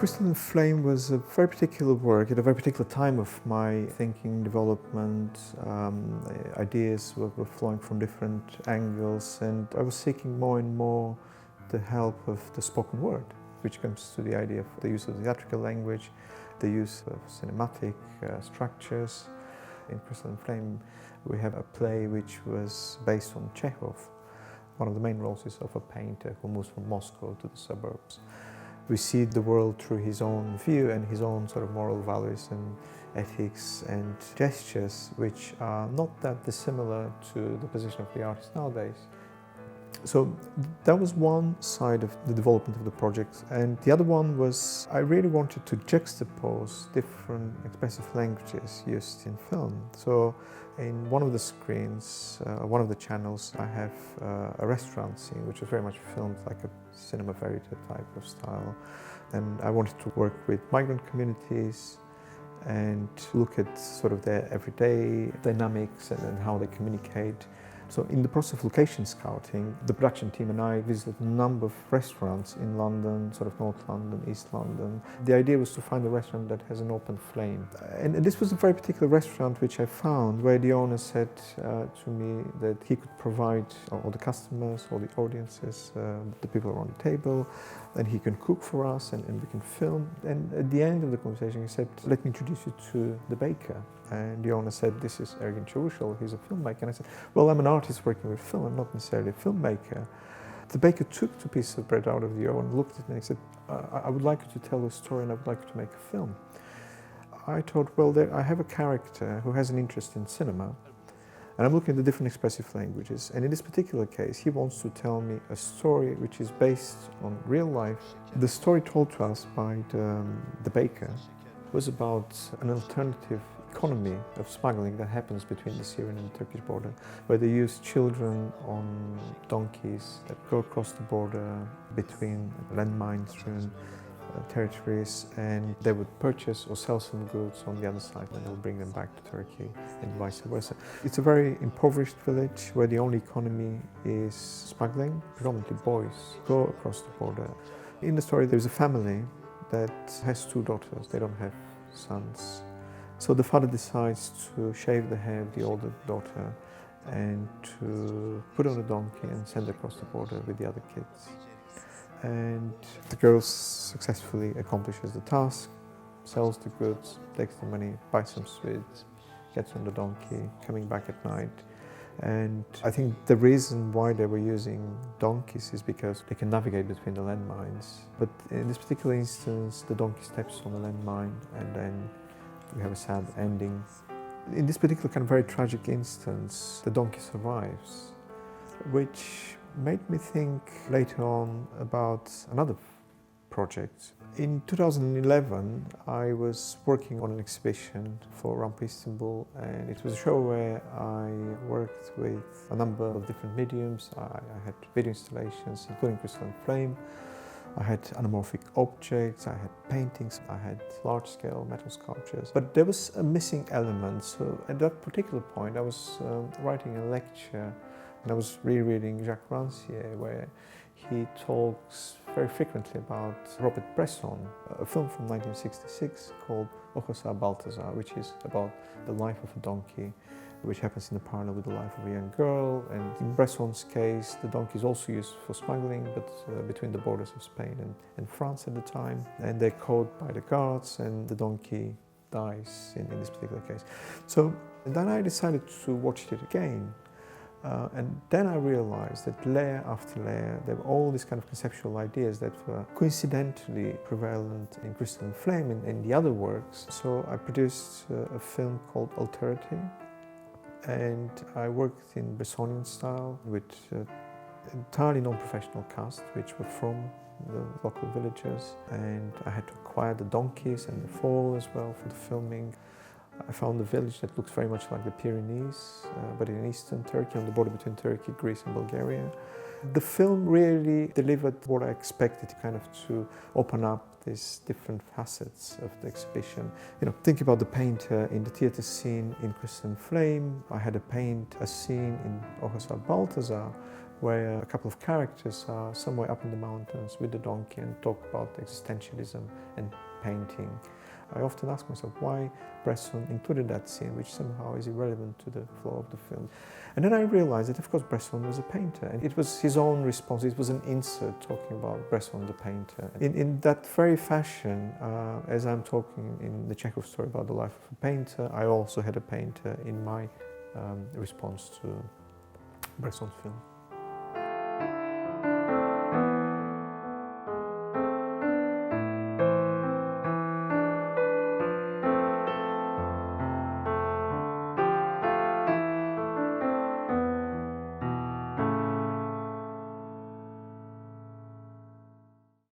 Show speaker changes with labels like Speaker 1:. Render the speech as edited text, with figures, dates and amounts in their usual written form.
Speaker 1: Crystalline Flame was a very particular work at a very particular time of my thinking, development. Ideas were flowing from different angles, and I was seeking more and more the help of the spoken word, which comes to the idea of the use of theatrical language, the use of cinematic structures. In Crystalline Flame, we have a play which was based on Chekhov. One of the main roles is of a painter who moves from Moscow to the suburbs. We see the world through his own view and his own sort of moral values and ethics and gestures, which are not that dissimilar to the position of the artist nowadays. So that was one side of the development of the project, and the other one was I really wanted to juxtapose different expressive languages used in film. So in one of the screens, one of the channels, I have a restaurant scene which was very much filmed like a cinema verite type of style, and I wanted to work with migrant communities and look at sort of their everyday dynamics and how they communicate. So in the process of location scouting, the production team and I visited a number of restaurants in London, sort of North London, East London. The idea was to find a restaurant that has an open flame. And this was a very particular restaurant which I found, where the owner said to me that he could provide all the customers, all the audiences, the people around the table, and he can cook for us and we can film. And at the end of the conversation he said, "Let me introduce you to the baker." And the owner said, "This is Ergin Çavuşoğlu, he's a filmmaker." And I said, "Well, I'm an artist working with film, I'm not necessarily a filmmaker." The baker took 2 pieces of bread out of the oven, looked at it and he said, I would like you to tell a story and I would like you to make a film." I thought, well, I have a character who has an interest in cinema, and I'm looking at the different expressive languages, and in this particular case he wants to tell me a story which is based on real life. The story told to us by the baker was about an alternative economy of smuggling that happens between the Syrian and the Turkish border, where they use children on donkeys that go across the border between landmine-strewn territories, and they would purchase or sell some goods on the other side and they'll bring them back to Turkey and vice versa. It's a very impoverished village where the only economy is smuggling. Predominantly boys go across the border. In the story there's a family that has 2 daughters, they don't have sons. So the father decides to shave the hair of the older daughter and to put on a donkey and send her across the border with the other kids. And the girl successfully accomplishes the task, sells the goods, takes the money, buys some sweets, gets on the donkey, coming back at night. And I think the reason why they were using donkeys is because they can navigate between the landmines. But in this particular instance, the donkey steps on a landmine and then we have a sad ending. In this particular kind of very tragic instance, the donkey survives, which made me think later on about another project. In 2011, I was working on an exhibition for Rampa Istanbul, and it was a show where I worked with a number of different mediums. I had video installations, including Crystalline Flame. I had anamorphic objects, I had paintings, I had large-scale metal sculptures. But there was a missing element, so at that particular point I was writing a lecture and I was rereading Jacques Rancière, where he talks very frequently about Robert Bresson, a film from 1966 called Ojos a Balthazar, which is about the life of a donkey, which happens in a parallel with the life of a young girl. And in Bresson's case, the donkey is also used for smuggling, but between the borders of Spain and France at the time. And they're caught by the guards, and the donkey dies in this particular case. So then I decided to watch it again. And then I realized that layer after layer, there were all these kind of conceptual ideas that were coincidentally prevalent in Crystalline Flame and in the other works. So I produced a film called Alterity, and I worked in Bressonian style with entirely non-professional cast, which were from the local villagers, and I had to acquire the donkeys and the foal as well for the filming. I found a village that looks very much like the Pyrenees, but in eastern Turkey, on the border between Turkey, Greece and Bulgaria. The film really delivered what I expected, kind of to open up these different facets of the exhibition. You know, think about the painter in the theatre scene in Crystalline Flame. I had to paint a scene in Ojos a Balthazar where a couple of characters are somewhere up in the mountains with the donkey and talk about existentialism and painting. I often ask myself why Bresson included that scene, which somehow is irrelevant to the flow of the film. And then I realized that, of course, Bresson was a painter, and it was his own response. It was an insert talking about Bresson, the painter. In that very fashion, as I'm talking in the Chekhov story about the life of a painter, I also had a painter in my response to Bresson's film.